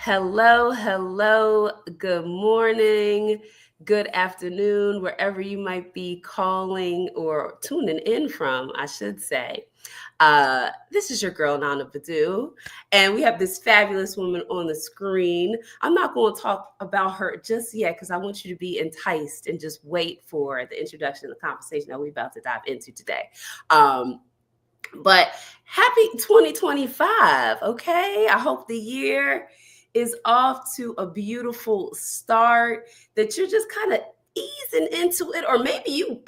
Hello, hello, good morning, good afternoon, wherever you might be calling or tuning in from, I should say. This is your girl, Nana Badu, and we have this fabulous woman on the screen. I'm not going to talk about her just yet because I want you to be enticed and just wait for the introduction of the conversation that we're about to dive into today. But happy 2025, okay? I hope the year is off to a beautiful start, that you're just kind of easing into it, or maybe you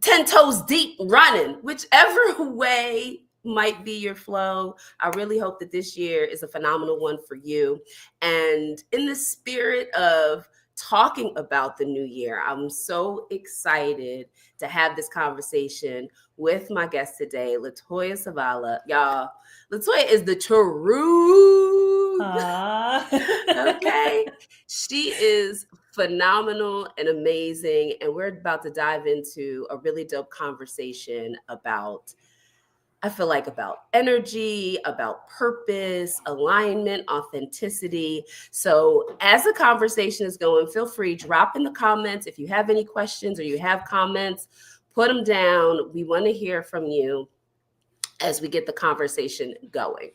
10 toes deep running, whichever way might be your flow. I really hope that this year is a phenomenal one for you. And in the spirit of talking about the new year, I'm so excited to have this conversation with my guest today, LaToya Zavala. Y'all, LaToya is the truth. Okay. She is phenomenal and amazing. And we're about to dive into a really dope conversation about, I feel like, about energy, about purpose, alignment, authenticity. So as the conversation is going, feel free, drop in the comments. If you have any questions or you have comments, put them down. We want to hear from you as we get the conversation going.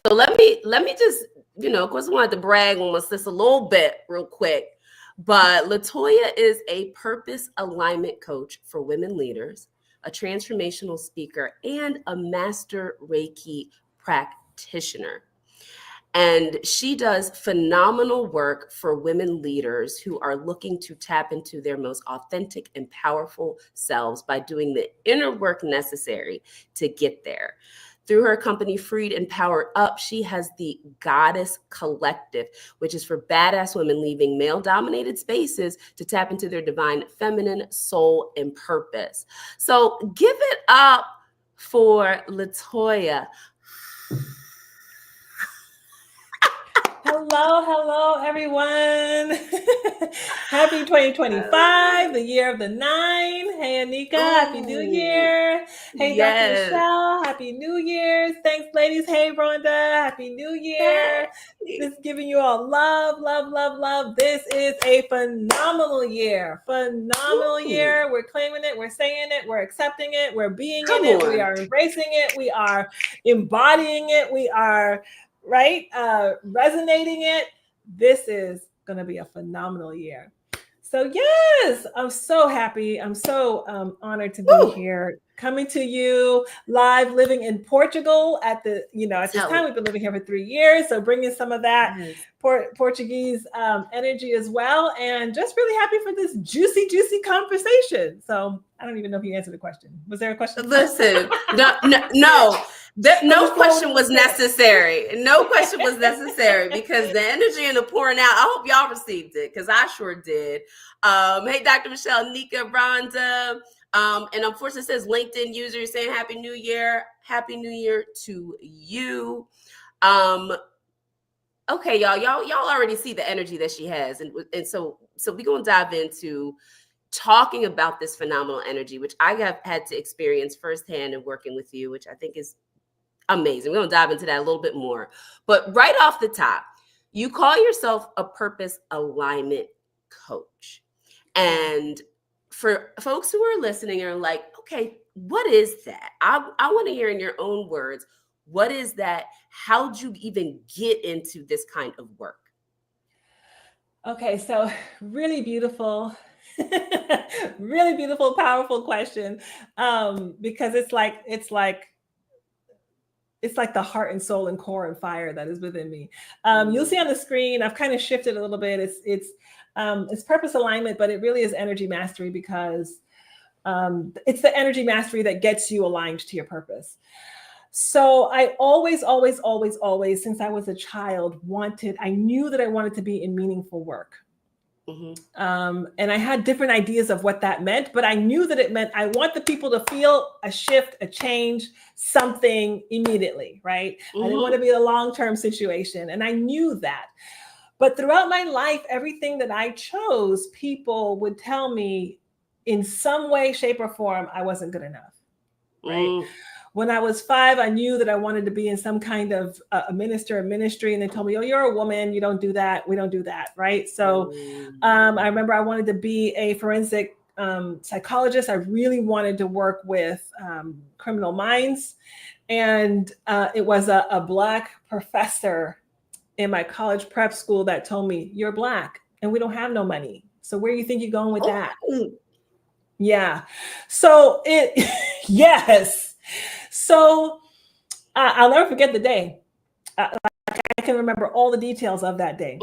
So let me just, of course, I wanted to brag on us just a little bit real quick. But LaToya is a purpose alignment coach for women leaders, a transformational speaker, and a master Reiki practitioner. And she does phenomenal work for women leaders who are looking to tap into their most authentic and powerful selves by doing the inner work necessary to get there. Through her company, Freed and Powered Up, she has the Goddess Collective, which is for badass women leaving male-dominated spaces to tap into their divine feminine soul and purpose. So give it up for LaToya. Hello, everyone. Happy 2025, the year of the 9. Hey, Anika, Happy New Year. Hey, Yes. Dr. Michelle, Happy New Year. Thanks, ladies. Hey, Rhonda, Happy New Year. Just giving you all love, love, love, love. This is a phenomenal year. Phenomenal year. We're claiming it. We're saying it. We're accepting it. We're being in it. We are embracing it. We are embodying it. We are resonating it. This is going to be a phenomenal year. So yes, I'm so happy. I'm so honored to be here, coming to you live, living in Portugal at this time. We've been living here for 3 years. So bringing some of that Portuguese energy as well. And just really happy for this juicy conversation. So I don't even know if you answered the question. Was there a question? Listen, no. No question was necessary. No question was necessary because the energy and the pouring out, I hope y'all received it because I sure did. Hey, Dr. Michelle, Nika, Rhonda, and unfortunately it says LinkedIn user saying Happy New Year. Happy New Year to you. Okay, y'all already see the energy that she has. And so we're going to dive into talking about this phenomenal energy, which I have had to experience firsthand in working with you, which I think is amazing. We're going to dive into that a little bit more. But right off the top, you call yourself a purpose alignment coach. And for folks who are listening and are like, okay, what is that? I want to hear in your own words, what is that? How'd you even get into this kind of work? Okay, so really beautiful. Really beautiful, powerful question. Because it's like the heart and soul and core and fire that is within me. You'll see on the screen, I've kind of shifted a little bit. It's purpose alignment, but it really is energy mastery because it's the energy mastery that gets you aligned to your purpose. So I always, since I was a child, I knew that I wanted to be in meaningful work. Mm-hmm. And I had different ideas of what that meant, but I knew that it meant I want the people to feel a shift, a change, something immediately, right? Mm-hmm. I didn't want to be a long-term situation. And I knew that. But throughout my life, everything that I chose, people would tell me in some way, shape, or form, I wasn't good enough, right? When I was 5, I knew that I wanted to be in some kind of a minister, a ministry, and they told me, "Oh, you're a woman. You don't do that. We don't do that." Right. So I remember I wanted to be a forensic psychologist. I really wanted to work with criminal minds. And it was a Black professor in my college prep school that told me, "You're Black and we don't have no money. So where do you think you're going with that?" Yeah. So yes. So I'll never forget the day. I can remember all the details of that day.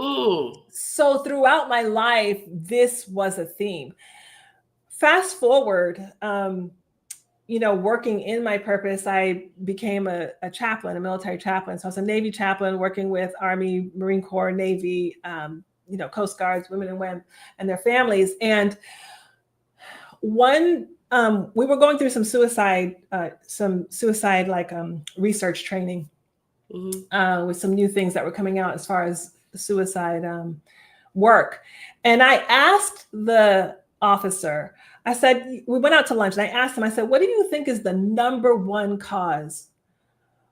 So throughout my life, this was a theme. Fast forward, working in my purpose, I became a chaplain, a military chaplain. So I was a Navy chaplain working with Army, Marine Corps, Navy, Coast Guards, women and their families. And we were going through some suicide research training with some new things that were coming out as far as suicide work. And I asked the officer, I said, we went out to lunch and I asked him, I said, "What do you think is the number one cause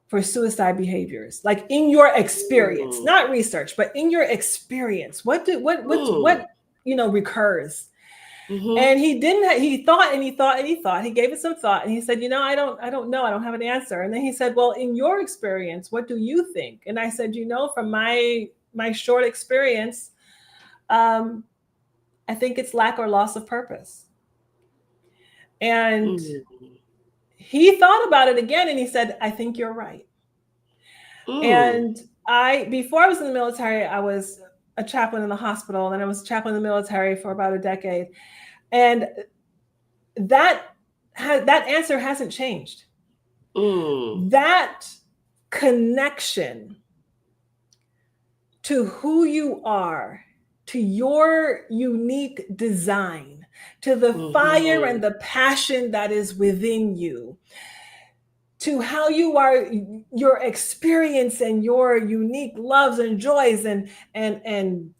for suicide behaviors? Like in your experience, not research, but in your experience, what recurs?" And he thought, he gave it some thought and he said, "I don't know. I don't have an answer." And then he said, "Well, in your experience, what do you think?" And I said, "From my short experience, I think it's lack or loss of purpose." And he thought about it again and he said, "I think you're right." And before I was in the military, I was a chaplain in the hospital, and I was a chaplain in the military for about a decade. And that answer hasn't changed. That connection to who you are, to your unique design, to the fire and the passion that is within you, to how you are, your experience and your unique loves and joys and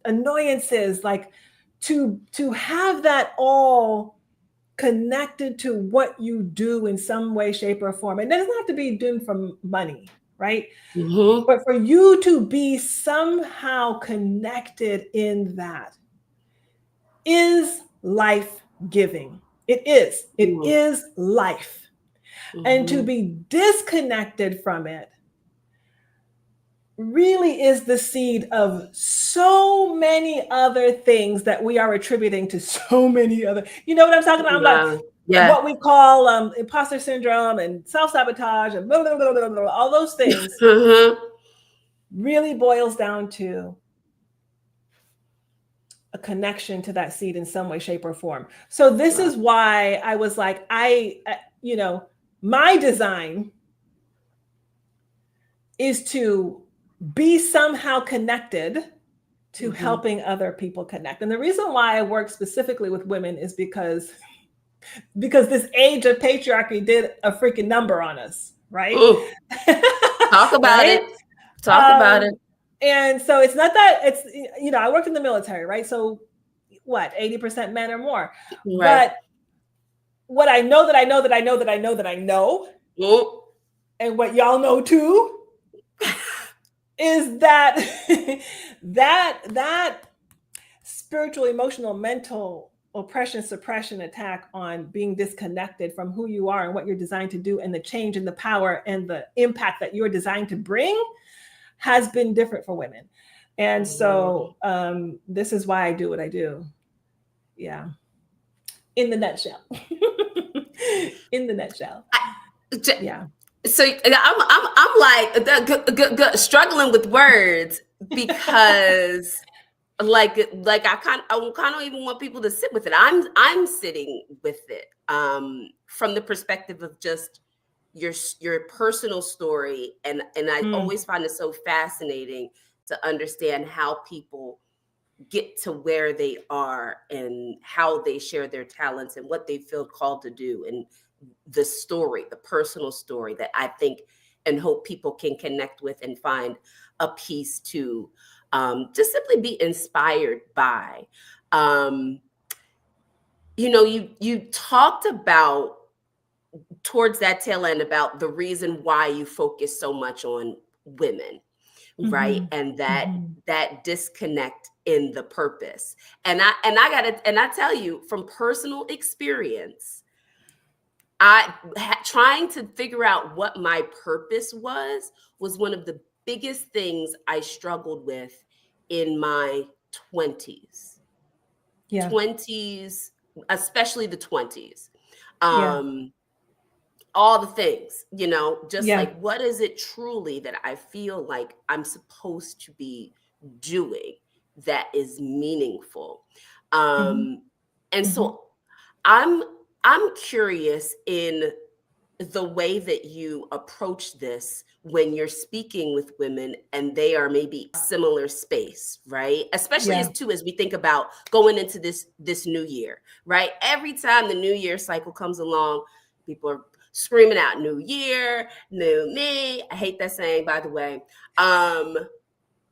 annoyances, like to have that all connected to what you do in some way, shape, or form. It doesn't have to be done from money, right? But for you to be somehow connected in that is life-giving. It is. It is life. And to be disconnected from it really is the seed of so many other things that we are attributing to so many other, you know what I'm talking about? Like what we call imposter syndrome and self-sabotage and blah, blah, blah, blah, blah, all those things really boils down to a connection to that seed in some way, shape, or form. So this is why I was like, my design is to be somehow connected to helping other people connect. And the reason why I work specifically with women is because this age of patriarchy did a freaking number on us, right? Talk about it. Talk about it. And so it's not that it's, I worked in the military, right? So what, 80% men or more. Right. But what I know that I know that I know that I know that I know, and what y'all know too, is that that spiritual, emotional, mental oppression, suppression attack on being disconnected from who you are and what you're designed to do, and the change and the power and the impact that you're designed to bring has been different for women. And so this is why I do what I do. Yeah. In the nutshell. In the nutshell. Yeah. So I'm like struggling with words because like I kind of even want people to sit with it. I'm sitting with it from the perspective of just your personal story, and I always find it so fascinating to understand how people get to where they are and how they share their talents and what they feel called to do, and the story, the personal story that I think and hope people can connect with and find a piece to just simply be inspired by. You talked about towards that tail end about the reason why you focus so much on women, right? Mm-hmm. And Mm-hmm. that disconnect in the purpose. And I tell you from personal experience, trying to figure out what my purpose was one of the biggest things I struggled with in my 20s. Yeah. 20s, especially the 20s. Yeah. All the things, just Yeah. like, what is it truly that I feel like I'm supposed to be doing that is meaningful? Mm-hmm. And Mm-hmm. so I'm curious in the way that you approach this when you're speaking with women and they are maybe a similar space, right? Especially Yeah. as we think about going into this new year, right? Every time the new year cycle comes along, people are screaming out new year, new me. I hate that saying, by the way.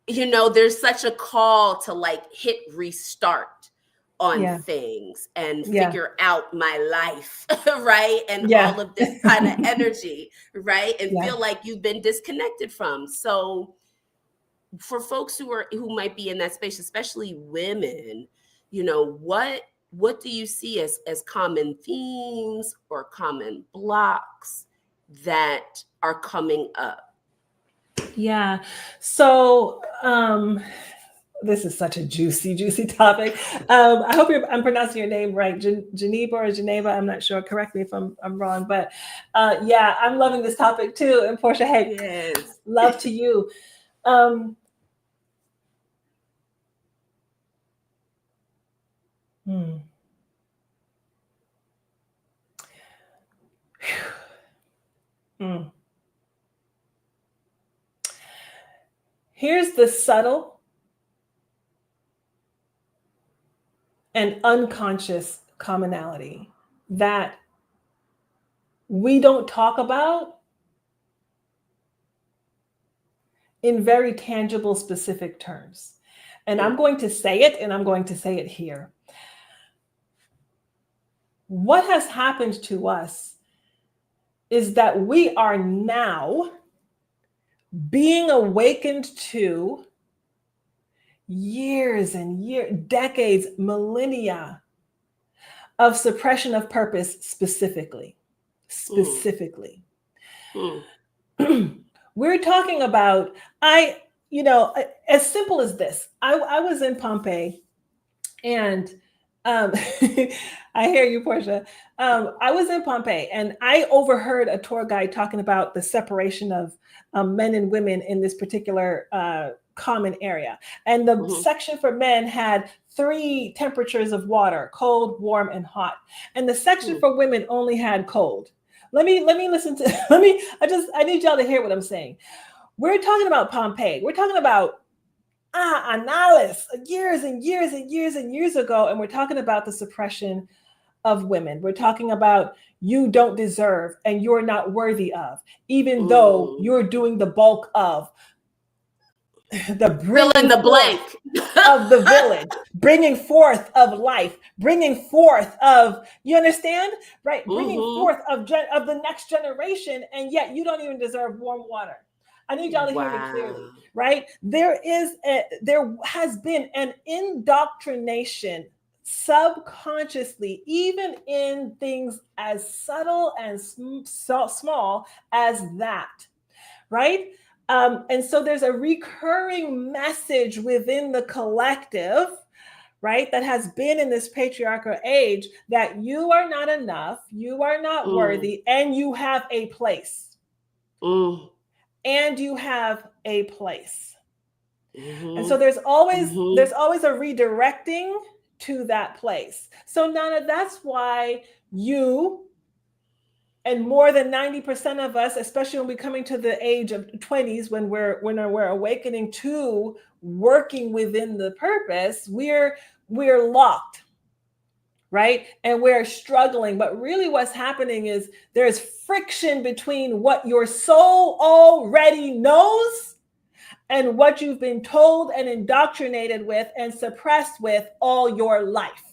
There's such a call to like hit restart on Yeah. things and Yeah. figure out my life, right? And Yeah. all of this kind of energy, right? And Yeah. feel like you've been disconnected from. So for folks who might be in that space, especially women, what do you see as common themes or common blocks that are coming up? Yeah. So, this is such a juicy topic. I hope I'm pronouncing your name right, Geneva or Geneva. I'm not sure. Correct me if I'm wrong, but yeah, I'm loving this topic too. And Portia, hey, Yes. love to you. Hmm. Hmm. Here's the subtle and unconscious commonality that we don't talk about in very tangible, specific terms. And I'm going to say it, and I'm going to say it here. What has happened to us is that we are now being awakened to years and years, decades, millennia of suppression of purpose specifically. We're talking about, as simple as this. I was in Pompeii and I hear you, Portia. I was in Pompeii and I overheard a tour guide talking about the separation of men and women in this particular common area. And the section for men had 3 temperatures of water: cold, warm, and hot. And the section for women only had cold. Let me listen to, I need y'all to hear what I'm saying. We're talking about Pompeii. We're talking about Annales, years and years and years and years ago. And we're talking about the suppression of women. We're talking about you don't deserve and you're not worthy of, even though you're doing the bulk of the bringing the blank of the village, bringing forth of life, bringing forth of, you understand, right? Bringing forth of the next generation, and yet you don't even deserve warm water. I need y'all to hear me clearly, right? There has been an indoctrination subconsciously, even in things as subtle and small as that, right? And so there's a recurring message within the collective, right, that has been in this patriarchal age that you are not enough, you are not worthy, and you have a place. And you have a place. And so there's always a redirecting to that place. So Naana, that's why you and more than 90% of us, especially when we're coming to the age of 20s, when we're awakening to working within the purpose, we're locked, right? And we're struggling. But really what's happening is there's friction between what your soul already knows and what you've been told and indoctrinated with and suppressed with all your life.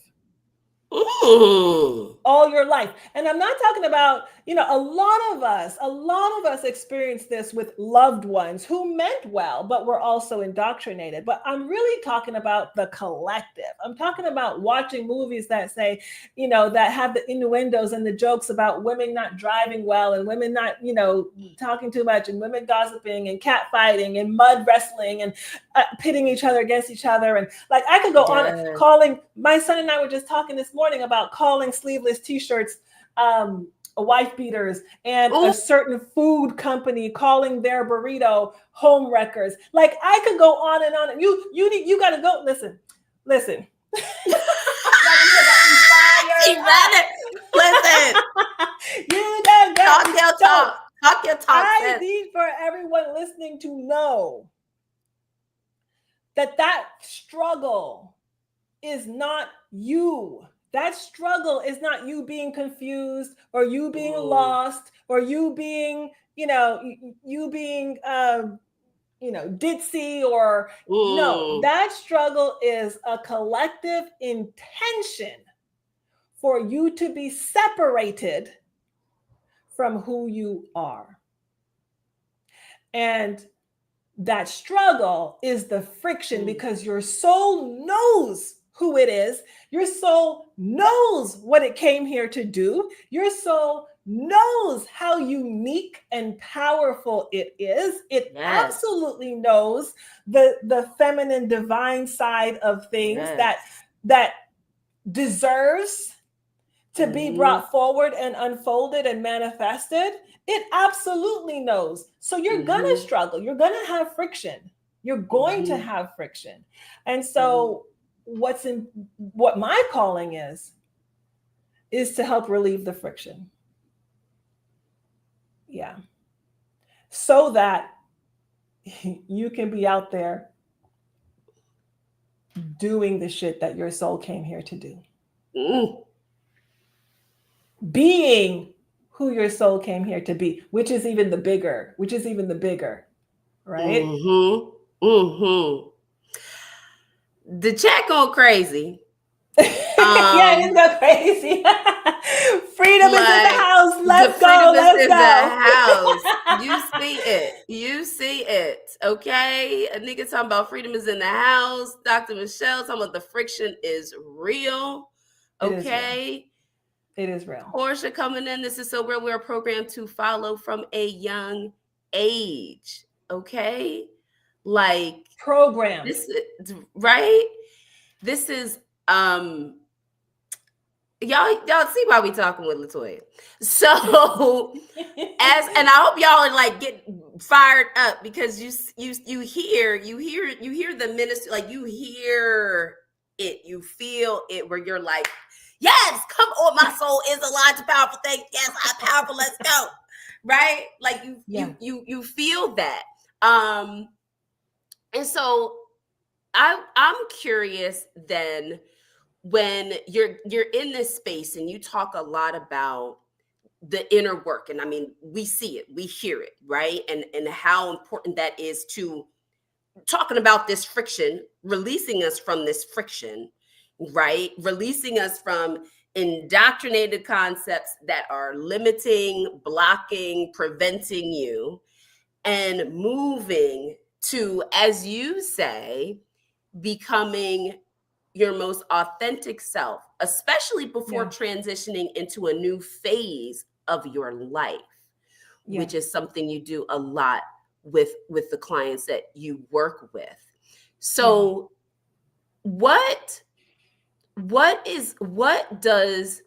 Mm. all your life. And I'm not talking about, a lot of us experience this with loved ones who meant well, but were also indoctrinated. But I'm really talking about the collective. I'm talking about watching movies that say, that have the innuendos and the jokes about women not driving well and women not, talking too much and women gossiping and cat fighting and mud wrestling and pitting each other against each other. And like, I could go on Yes. calling. My son and I were just talking this morning about calling sleeveless t-shirts wife beaters, and Ooh. a certain food company calling their burrito home wreckers. Like, I could go on and on. You got to go. Listen. She read it. Listen. You done got Talk me. your So talk. Talk your talk, I sis. need for everyone listening to know that struggle is not you. That struggle is not you being confused or you being lost or you being, you being, ditzy or no. That struggle is a collective intention for you to be separated from who you are. And that struggle is the friction because your soul knows who it is. Your soul knows what it came here to do. Your soul knows how unique and powerful it is. It absolutely knows the feminine divine side of things that deserves to be brought forward and unfolded and manifested. It absolutely knows. So you're going to struggle. You're going to have friction. You're going to have friction. And so what my calling is to help relieve the friction. Yeah. So that you can be out there doing the shit that your soul came here to do. Being who your soul came here to be, which is even the bigger, right? The chat going crazy. Yeah, it is go crazy. Freedom is in the house. Let's go. Let's go. You see it. You see it. Okay. A nigga talking about freedom is in the house. Dr. Michelle talking about the friction is real. Okay. It is real. Portia coming in. This is so real. We're programmed to follow from a young age. Okay. Like program. This is right. This is y'all see why we talking with LaToya. So and I hope y'all are like get fired up because you hear the ministry, like you hear it, you feel it where you're like, yes, come on, my soul is aligned to powerful things. Yes, I'm powerful. Let's go. Right? Like you feel that. And so I'm curious then, when you're in this space and you talk a lot about the inner work, and I mean, we see it, we hear it, right? And how important that is to talking about this friction, releasing us from this friction, right? Releasing us from indoctrinated concepts that are limiting, blocking, preventing you, and moving to, as you say, becoming your most authentic self, especially before transitioning into a new phase of your life, which is something you do a lot with the clients that you work with. So what does,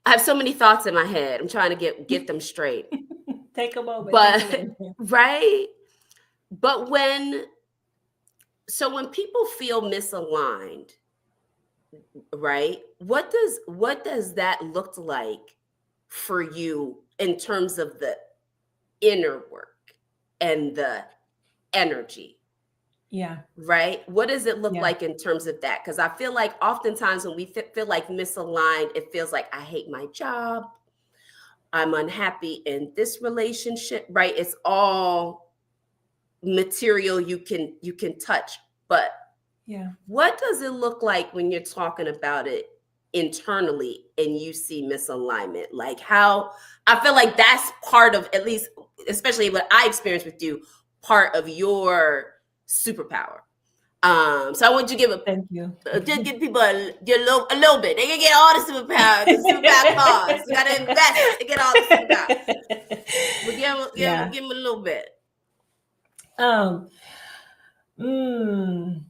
I have so many thoughts in my head. I'm trying to get them straight. Take a moment. But right? But when people feel misaligned, right? What does that look like for you in terms of the inner work and the energy? Yeah. Right? What does it look like in terms of that? Because I feel like oftentimes when we feel like misaligned, it feels like I hate my job. I'm unhappy in this relationship, right? It's all material you can touch. But what does it look like when you're talking about it internally and you see misalignment? Like how, I feel like that's part of, at least, especially what I experienced with you, part of your superpower. So I want you to give Thank you. just give people a little bit. They can get all the superpower. The superpower costs. You gotta invest to get all the superpower. But give them a little bit. Um, mm,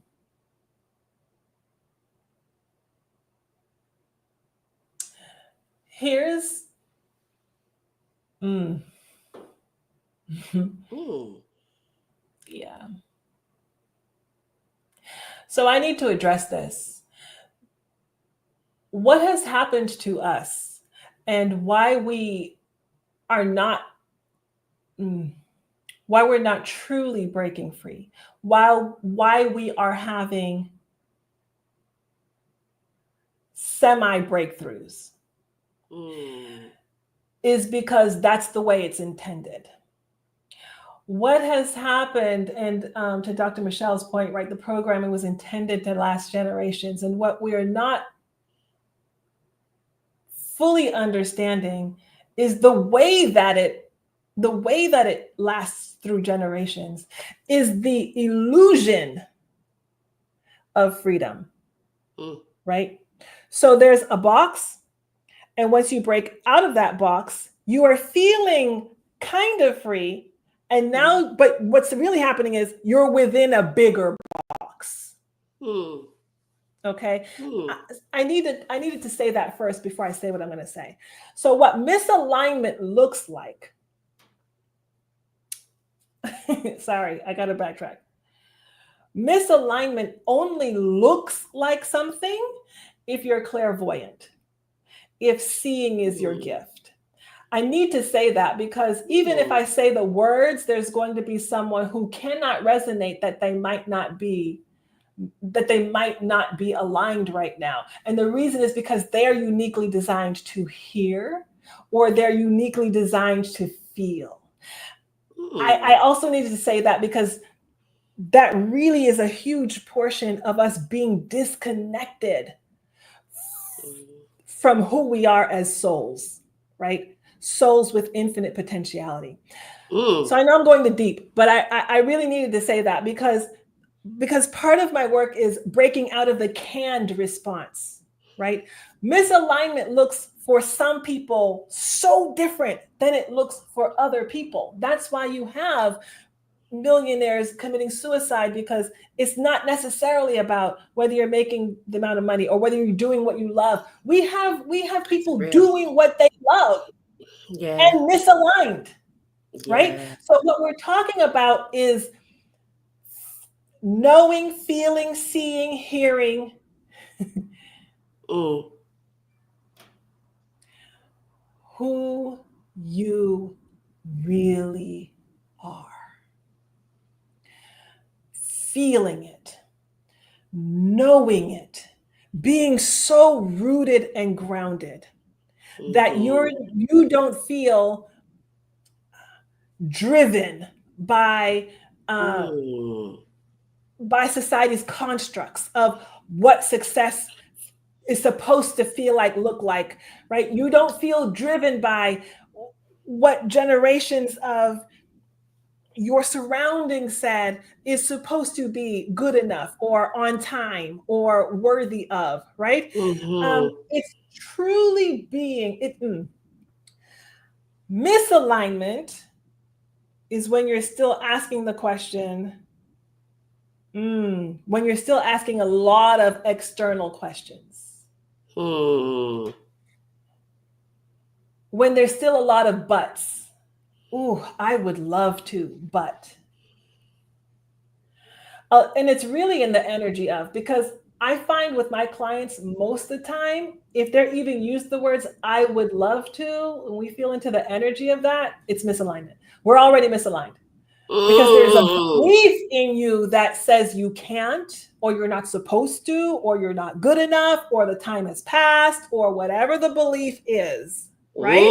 here's yeah. So I need to address this. What has happened to us and why we are not why we're not truly breaking free, why we are having semi breakthroughs is because that's the way it's intended. What has happened, and to Dr. Michelle's point, right, the programming was intended to last generations, and what we are not fully understanding is the way that it lasts through generations is the illusion of freedom, right? So there's a box, and once you break out of that box, you are feeling kind of free. And now, but what's really happening is you're within a bigger box. Okay. I needed to say that first before I say what I'm going to say. So what misalignment looks like, sorry, I got to backtrack. Misalignment only looks like something if you're clairvoyant, if seeing is your gift. I need to say that because even if I say the words, there's going to be someone who cannot resonate that they might not be aligned right now. And the reason is because they're uniquely designed to hear, or they're uniquely designed to feel. I also needed to say that because that really is a huge portion of us being disconnected from who we are as souls, right? Souls with infinite potentiality. So I know I'm going to deep, but I really needed to say that because part of my work is breaking out of the canned response, right? Misalignment looks for some people so different than it looks for other people. That's why you have millionaires committing suicide, because it's not necessarily about whether you're making the amount of money or whether you're doing what you love. We have people doing what they love and misaligned, right? So what we're talking about is knowing, feeling, seeing, hearing. Who you really are. Feeling it, knowing it, being so rooted and grounded that you don't feel driven by society's constructs of what success is supposed to feel like, look like, right? You don't feel driven by what generations of your surroundings said is supposed to be good enough or on time or worthy of, right? It's truly being misalignment is when you're still asking the question, when you're still asking a lot of external questions. When there's still a lot of buts. Ooh, I would love to, but. And it's really in the energy of, because I find with my clients most of the time, if they're even use the words, I would love to, and we feel into the energy of that, it's misalignment. We're already misaligned. Because there's a belief in you that says you can't, or you're not supposed to, or you're not good enough, or the time has passed, or whatever the belief is, right?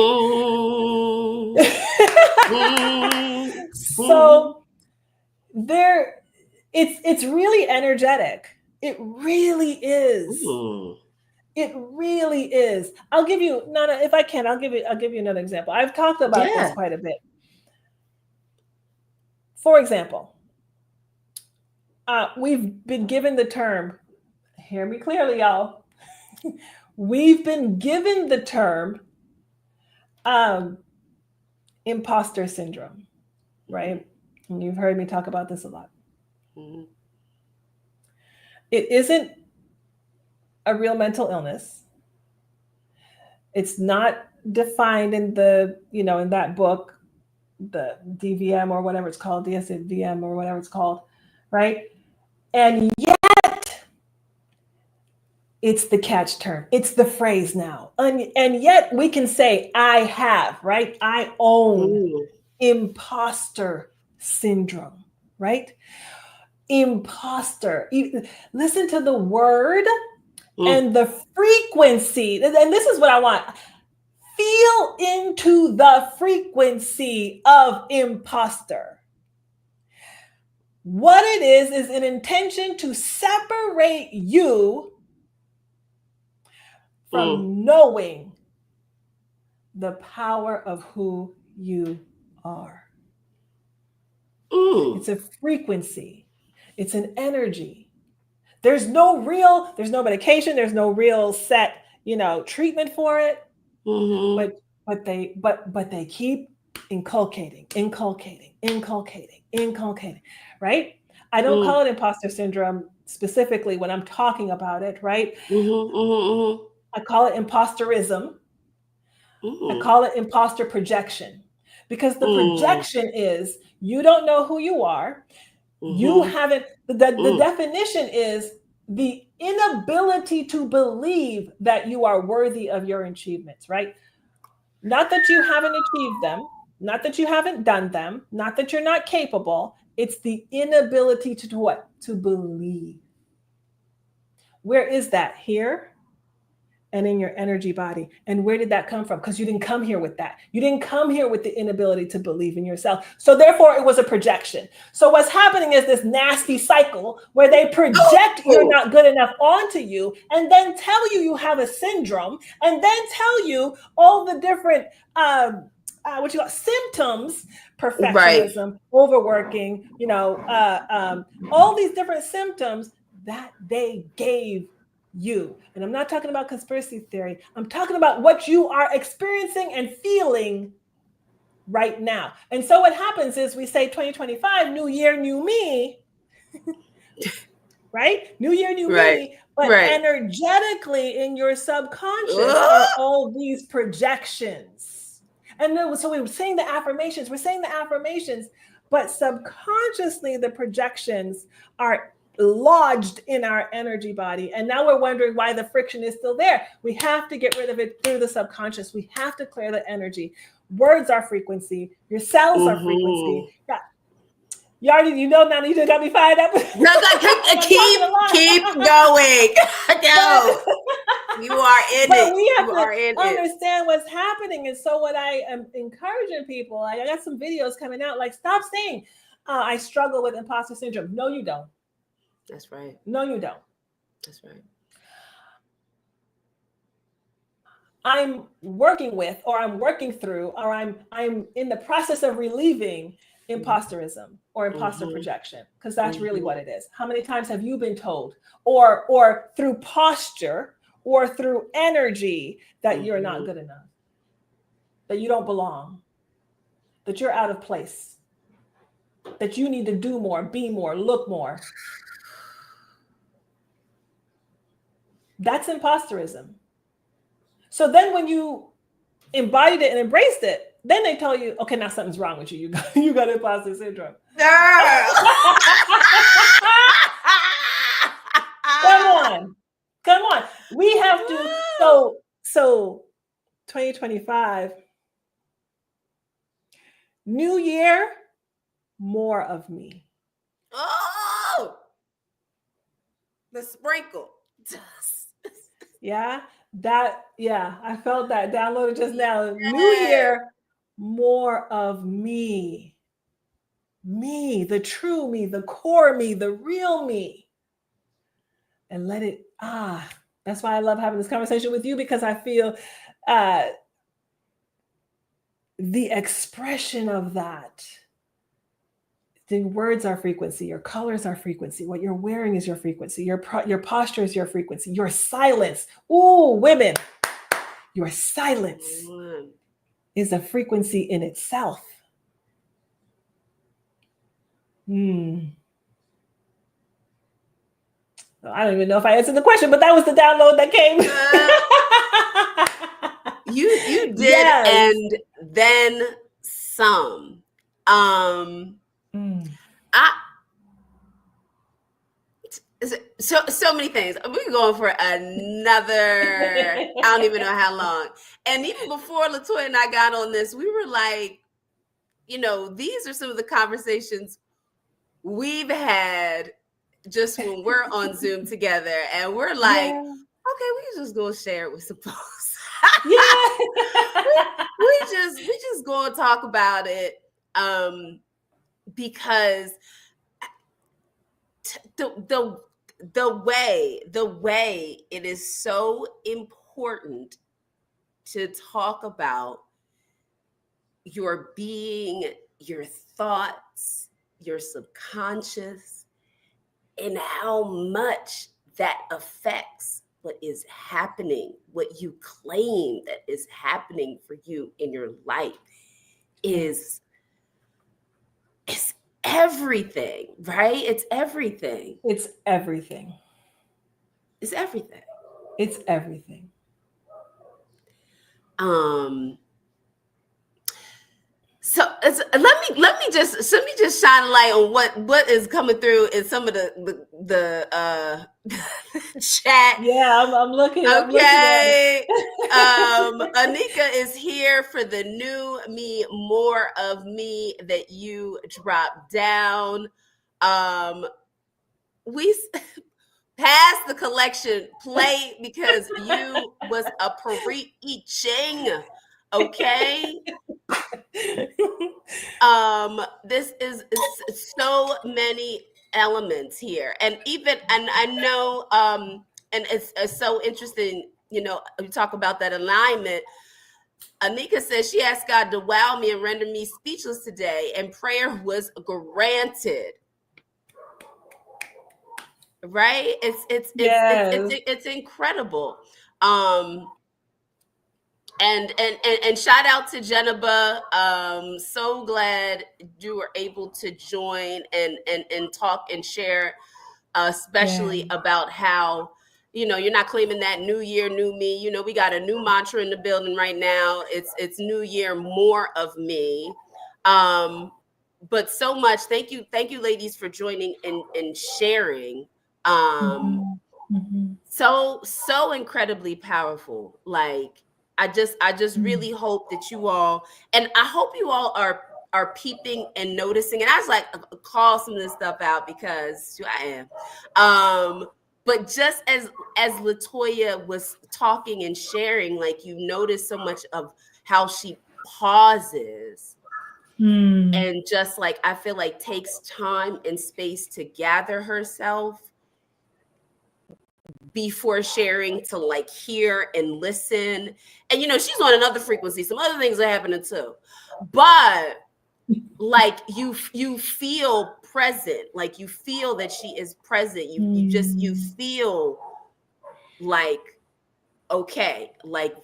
So it's really energetic. It really is. It really is. I'll give you, Nana, if I can, I'll give you another example. I've talked about this Yeah. quite a bit. For example, we've been given the term, hear me clearly, y'all. We've been given the term imposter syndrome, right? And you've heard me talk about this a lot. Mm-hmm. It isn't a real mental illness. It's not defined in the, in that book, the DVM or whatever it's called, DSM or whatever it's called, right? And yet, it's the catch term. It's the phrase now. And yet we can say, I have, right? I own imposter syndrome, right? Imposter. Listen to the word and the frequency. And this is what I want. Feel into the frequency of imposter. What it is an intention to separate you from knowing the power of who you are. It's a frequency. It's an energy. There's no medication. There's no real set, treatment for it. But they keep inculcating, right? I don't call it imposter syndrome specifically when I'm talking about it, right? I call it imposterism. I call it imposter projection, because the projection is you don't know who you are. You haven't, the definition is the inability to believe that you are worthy of your achievements, right? Not that you haven't achieved them, not that you haven't done them, not that you're not capable. It's the inability to do what? To believe. Where is that? Here and in your energy body. And where did that come from? Because you didn't come here with that. You didn't come here with the inability to believe in yourself. So therefore, it was a projection. So what's happening is this nasty cycle where they project you're not good enough onto you, and then tell you you have a syndrome, and then tell you all the different symptoms, perfectionism, overworking, all these different symptoms that they gave you. And I'm not talking about conspiracy theory. I'm talking about what you are experiencing and feeling right now. And so what happens is we say 2025, new year, new me, right? New year, new me. But energetically in your subconscious are all these projections. And then, so we were saying the affirmations, but subconsciously the projections are lodged in our energy body. And now we're wondering why the friction is still there. We have to get rid of it through the subconscious. We have to clear the energy. Words are frequency. Your cells are frequency. Yeah. You already, now you just got me fired up. No, keep going. Go. You are in but it. We have to understand what's happening. And so what I am encouraging people, I got some videos coming out, like, stop saying, I struggle with imposter syndrome. No, you don't. That's right. No, you don't. That's right. I'm working with, or I'm working through, or I'm in the process of relieving imposterism or imposter projection, because that's really what it is. How many times have you been told, or through posture or through energy, that you're not good enough, that you don't belong, that you're out of place, that you need to do more, be more, look more? That's imposterism. So then when you embodied it and embraced it, then they tell you, okay, now something's wrong with you. You got imposter syndrome. Come on. We have to. So 2025, new year, more of me. Oh, the sprinkle. Yeah, I felt that downloaded just now. New year, more of me. Me, the true me, the core me, the real me. And let it, That's why I love having this conversation with you, because I feel the expression of that. The words are frequency, your colors are frequency, what you're wearing is your frequency, your posture is your frequency, your silence. Ooh, women, your silence is a frequency in itself. I don't even know if I answered the question, but that was the download that came. You did, yes. And then some. So many things. We're going for another, I don't even know how long. And even before LaToya and I got on this, we were like, these are some of the conversations we've had just when we're on Zoom together, and we're like, okay, we just gonna share it with some folks. we just gonna talk about it, because the way it is so important to talk about your being, your thoughts, your subconscious, and how much that affects what is happening, what you claim that is happening for you in your life is everything, right? It's everything. It's everything. It's everything. It's everything. So let me just shine a light on what is coming through in some of the chat. Yeah, I'm looking. Okay. Anika is here for the new me, more of me that you dropped down. We pass the collection play because you was a preaching. Okay. This is so many elements here, and I know, and it's so interesting, we talk about that alignment. Anika says she asked God to wow me and render me speechless today, and prayer was granted. Right? It's incredible. And shout out to Jennifer. So glad you were able to join and talk and share, especially about how, you're not claiming that new year, new me. We got a new mantra in the building right now. It's new year, more of me. But so much. Thank you, ladies, for joining and sharing. So incredibly powerful. Like, I just really hope that you all, and I hope you all are peeping and noticing. And I was like, call some of this stuff out because I am. But just as LaToya was talking and sharing, like, you notice so much of how she pauses and just, like, I feel like takes time and space to gather herself before sharing, to, like, hear and listen. And she's on another frequency, some other things are happening too, but like, you feel present, like, you feel that she is present. You feel like, okay, like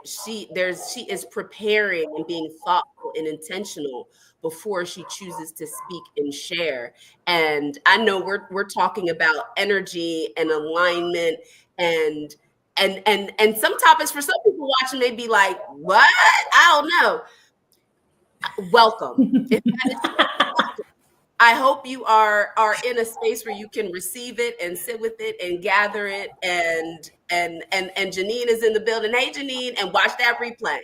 she is preparing and being thoughtful and intentional before she chooses to speak and share. And I know we're talking about energy and alignment and some topics for some people watching may be like, what? I don't know. Welcome. I hope you are in a space where you can receive it and sit with it and gather it. And Janine is in the building. Hey, Janine, and watch that replay,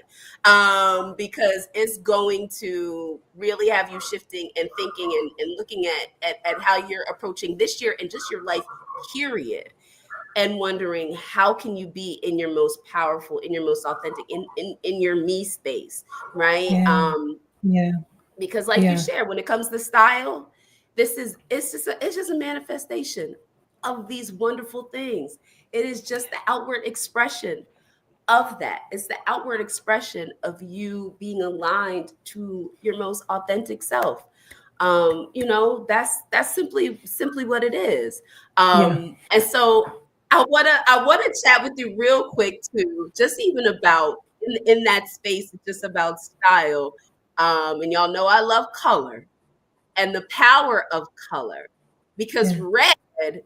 because it's going to really have you shifting and thinking and looking at how you're approaching this year and just your life, period, and wondering how can you be in your most powerful, in your most authentic, in your me space, right? Yeah. Because, like, you shared, when it comes to style, it's just a manifestation of these wonderful things. It is just the outward expression of that. It's the outward expression of you being aligned to your most authentic self. That's simply what it is. Yeah. And so I wanna chat with you real quick too, just even about in that space, just about style. And y'all know I love color and the power of color, because Yeah. red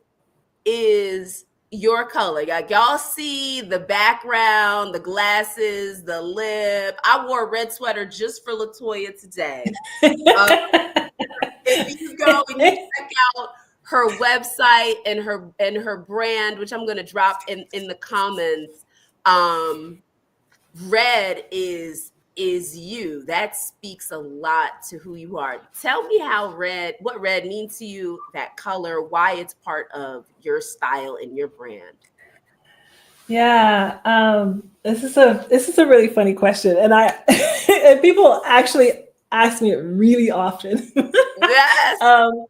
is your color. Like, y'all see the background, the glasses, the lip. I wore a red sweater just for LaToya today. Um, if you go and you check out her website and her brand, which I'm gonna drop in the comments, red is you. That speaks a lot to who you are. Tell me what red means to you, that color, why it's part of your style and your brand. Yeah, this is a really funny question, and and people actually ask me it really often. Yes. um,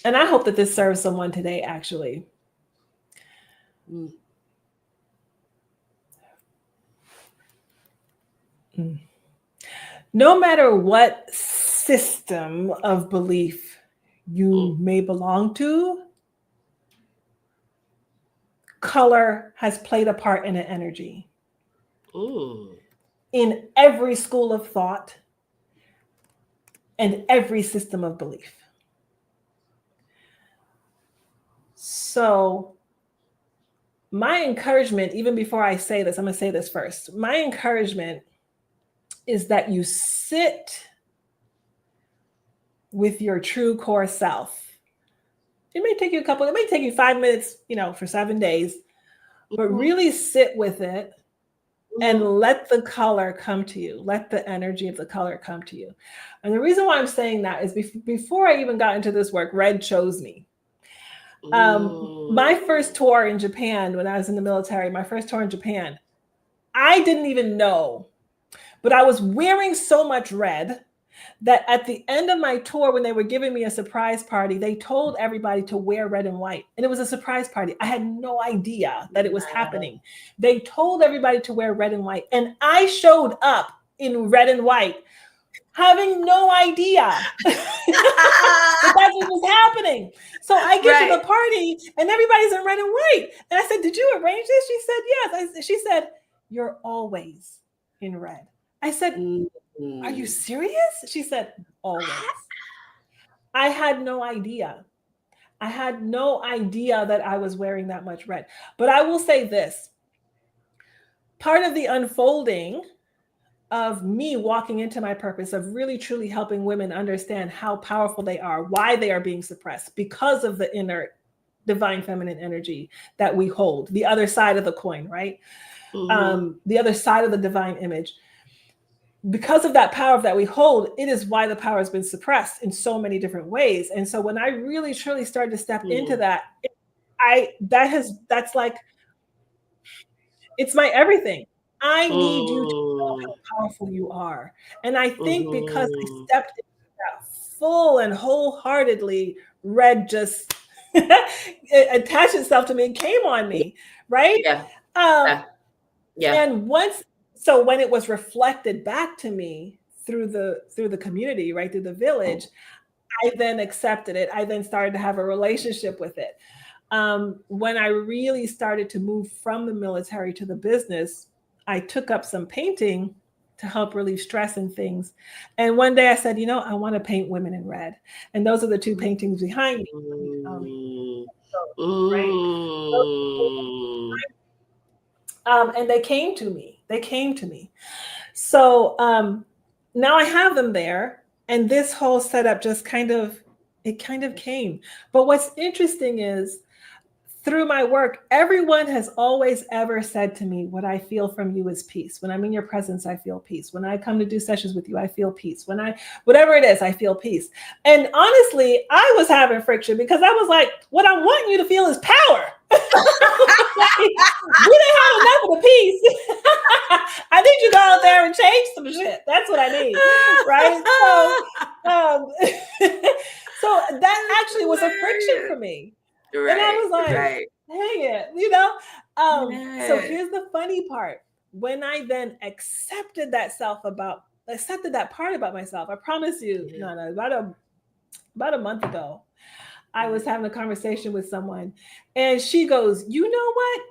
and I hope that this serves someone today, actually. Mm. No matter what system of belief you may belong to, color has played a part in an energy. Mm. In every school of thought and every system of belief. So, my encouragement, even before I say this, I'm going to say this first. My encouragement is that you sit with your true core self. It may take you 5 minutes, for 7 days, but really sit with it and let the color come to you. Let the energy of the color come to you. And the reason why I'm saying that is before I even got into this work, red chose me. My first tour in Japan, when I was in the military, I didn't even know, but I was wearing so much red that at the end of my tour, when they were giving me a surprise party, they told everybody to wear red and white. And it was a surprise party. I had no idea that it was happening. They told everybody to wear red and white. And I showed up in red and white, having no idea that that's what was happening. So I get to the party and everybody's in red and white. And I said, "Did you arrange this?" She said, "Yes." She said, "You're always in red." I said, "Are you serious?" She said, "Always." I had no idea. I had no idea that I was wearing that much red. But I will say this. Part of the unfolding of me walking into my purpose of really truly helping women understand how powerful they are, why they are being suppressed, because of the inner divine feminine energy that we hold, the other side of the coin, right? The other side of the divine image. Because of that power that we hold, it is why the power has been suppressed in so many different ways. And so when I really truly started to step into that, that's like, it's my everything. I need you to know how powerful you are. And I think because I stepped into that full and wholeheartedly, red just attached itself to me and came on me, right? Yeah. And when it was reflected back to me through the community, right, through the village, I then accepted it. I then started to have a relationship with it. When I really started to move from the military to the business, I took up some painting to help relieve stress and things. And one day I said, I want to paint women in red. And those are the two paintings behind me. And they came to me. So now I have them there. And this whole setup just kind of came. But what's interesting is, through my work, everyone has always ever said to me, what I feel from you is peace. When I'm in your presence, I feel peace. When I come to do sessions with you, I feel peace. Whatever it is, I feel peace. And honestly, I was having friction because I was like, what I'm wanting you to feel is power. We didn't have enough of the peace. I need you to go out there and change some shit. That's what I need. Right? So, so actually was a friction for me. Right. And I was like, right. hang it, you know? So Yeah. here's the funny part. When I then accepted that part about myself, I promise you, Yeah. Nana, about a month ago, I was Mhm. having a conversation with someone and she goes, you know what?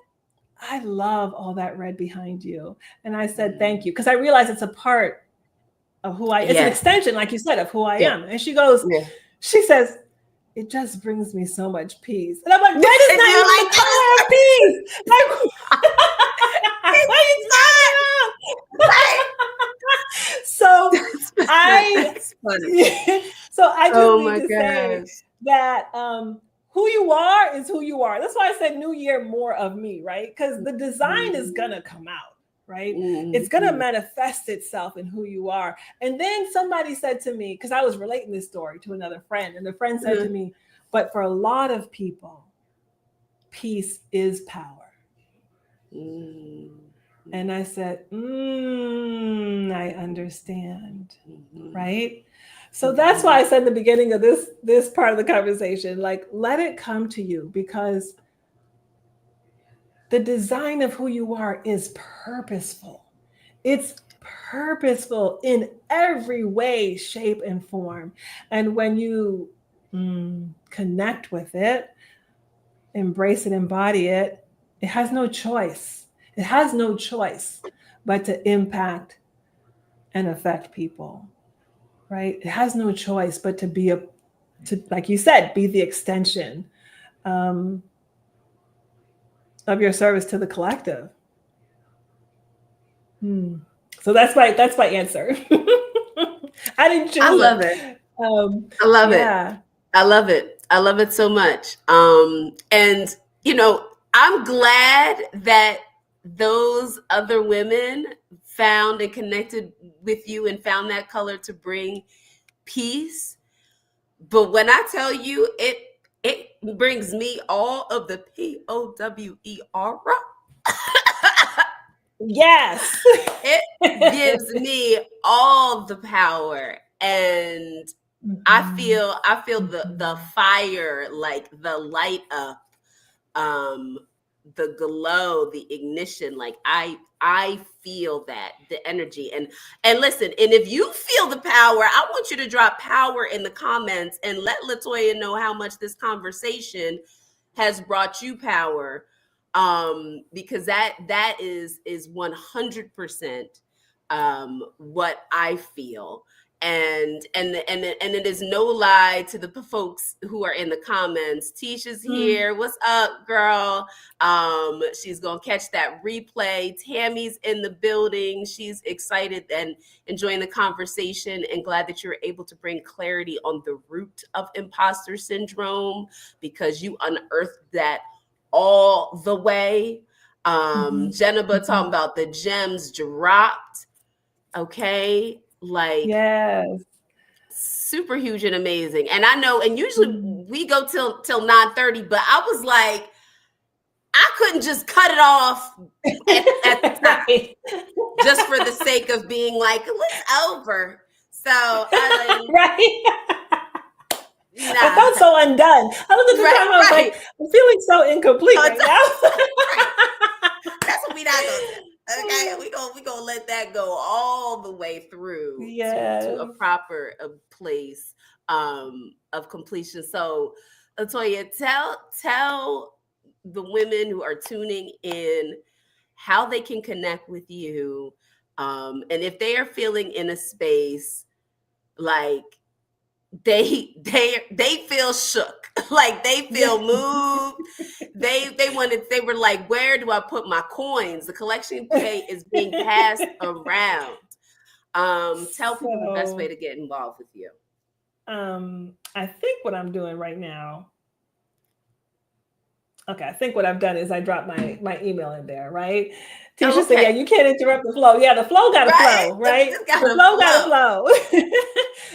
I love all that red behind you. And I said, thank you. Because I realized it's a part of it's an Yeah. extension, like you said, of who I Yeah. am. And Yeah. she says, it just brings me so much peace. And I'm like, red is And not you're even like, the color of peace. Like, what are you it's not right. talking about? So I That's funny. so I just Oh need my to say gosh. that who you are is who you are. That's why I said new year, more of me, right? Because the design is Mhm. gonna come out, right? It's gonna Mhm. manifest itself in who you are. And then somebody said to me, because I was relating this story to another friend, and the friend said to Mhm. me, but for a lot of people, peace is power. Mhm. And I said, I understand, Mhm. right? So that's why Mhm. I said in the beginning of this part of the conversation, like, let it come to you, because the design of who you are is purposeful. It's purposeful in every way, shape, and form. And when you connect with it, embrace it, embody it, it has no choice. It has no choice but to impact and affect people, right? It has no choice but to, like you said, be the extension um, of your service to the collective. Hmm. So that's my answer. I didn't I choose love it. it. I love it. Yeah. I love it. I love it so much. And I'm glad that those other women found and connected with you and found that color to bring peace. But when I tell you, it brings me all of the POWER. Yes. It gives me all the power, and Mhm. I feel the Mhm. fire, like the light up, um the glow, the ignition. Like I feel that, the energy. And listen, and if you feel the power, I want you to drop power in the comments and let LaToya know how much this conversation has brought you power, because that is 100% what I feel. And it is no lie to the folks who are in the comments. Tisha's Mm. here. What's up, girl? She's gonna catch that replay. Tammy's in the building. She's excited and enjoying the conversation, and glad that you're able to bring clarity on the root of imposter syndrome, because you unearthed that all the way. Mhm. Jennifer talking Mhm. about the gems dropped. Okay, like Yes. super huge and amazing. And I know, and usually Mm. we go till 9:30, but I was like, I couldn't just cut it off at the time Right. just for the sake of being like, it's over. So I like, Right. I nah. felt so undone. I looked at the Right, time. I was like, right. I'm feeling so incomplete So right it's now. right. That's what we not gonna do. Okay, we gonna let that go all the way through to a Yes. proper place of completion. So, LaToya, tell the women who are tuning in how they can connect with you, and if they are feeling in a space like they feel shook, like they Yeah. feel moved, they were like, where do I put my coins? The collection plate is being passed around. Tell people the best way So, to get involved with you. I think what I'm doing right now. Okay, I think what I've done is I dropped my email in there, right? Oh, Tisha said, "Yeah, okay. you can't interrupt the flow." Yeah, the flow got to Right, flow, right? it's The gotta flow got to flow. flow.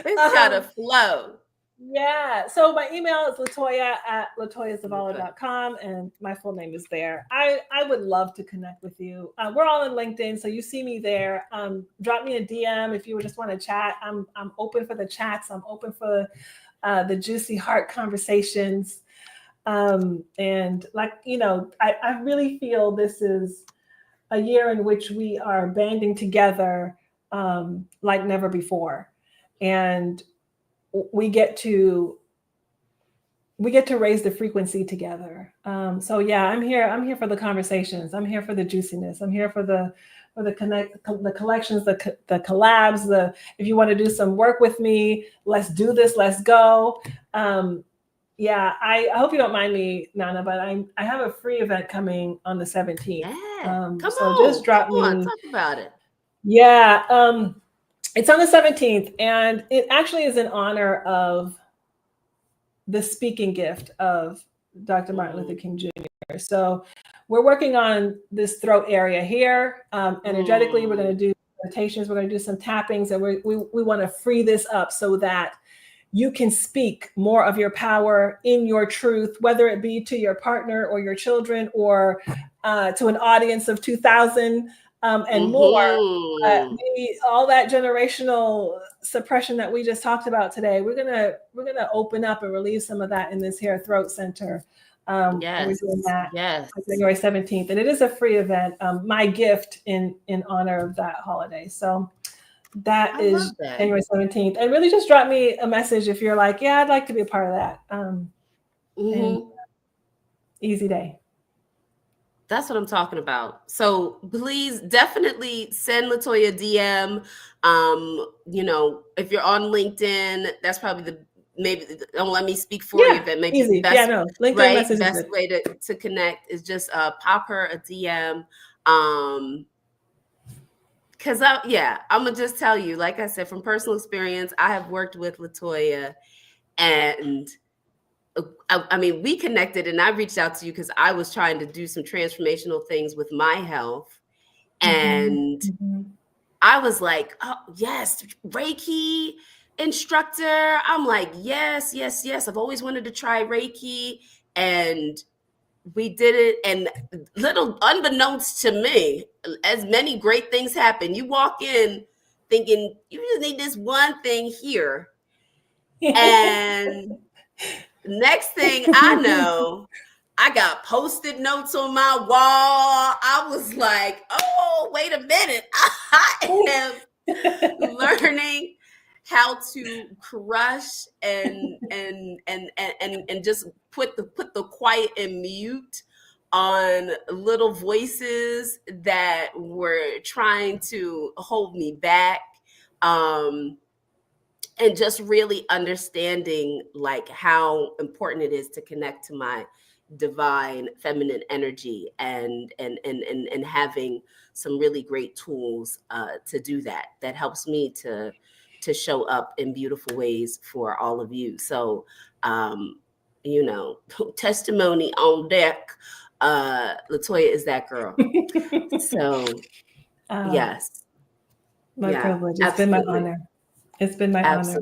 It's gotta flow. Yeah. So my email is Okay. latoya@latoyazavala.com, and my full name is there. I would love to connect with you. We're all in LinkedIn, so you see me there. Drop me a DM if you just want to chat. I'm open for the chats. I'm open for the juicy heart conversations. And like, I really feel this is a year in which we are banding together like never before. And we get to raise the frequency together. So yeah, I'm here for the conversations. I'm here for the juiciness. I'm here for the collections, the collabs, if you want to do some work with me, let's do this, let's go. Yeah, I hope you don't mind me, Naana, but I have a free event coming on the 17th. Yeah. Just drop me. Talk about it. Yeah. It's on the 17th, and it actually is in honor of the speaking gift of Dr. Martin Luther King Jr. So we're working on this throat area here. Energetically, we're going to do meditations. We're going to do some tappings, and we want to free this up so that you can speak more of your power in your truth, whether it be to your partner or your children or to an audience of 2,000 and more. All that generational suppression that we just talked about today, we're gonna open up and relieve some of that in this here throat center. We're doing that on January 17th, and it is a free event. My gift in honor of that holiday. So that is January 17th. And really just drop me a message if you're like, yeah, I'd like to be a part of that. And easy day. That's what I'm talking about. So please definitely send LaToya a DM. If you're on LinkedIn, that's probably don't let me speak for you, but maybe easy. the best, LinkedIn message best way to connect is just pop her a DM. Because I'm gonna just tell you, like I said, from personal experience, I have worked with LaToya, and I mean, we connected, and I reached out to you because I was trying to do some transformational things with my health, and I was like, oh yes, Reiki instructor. I'm like, yes. I've always wanted to try Reiki, and we did it, and little unbeknownst to me, as many great things happen. You walk in thinking you just need this one thing here, and next thing I know, I got Post-it notes on my wall. I was like, oh, wait a minute. I am learning how to crush and just put the quiet and mute on little voices that were trying to hold me back. And just really understanding like how important it is to connect to my divine feminine energy and having some really great tools to do that helps me to show up in beautiful ways for all of you. So testimony on deck. LaToya is that girl. So yes, my privilege. It's been my honor. It's been my honor.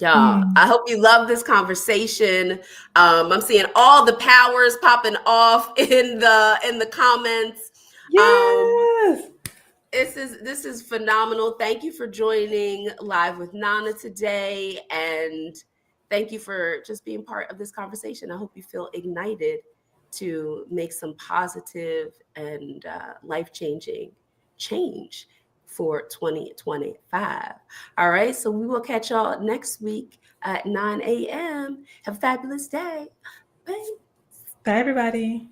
Y'all, I hope you love this conversation. I'm seeing all the powers popping off in the comments. Yes. This is phenomenal. Thank you for joining Live with Naana today, and thank you for just being part of this conversation. I hope you feel ignited to make some positive and life-changing change for 2025. All right, so we will catch y'all next week at 9 a.m. Have a fabulous day. Bye. Bye, everybody.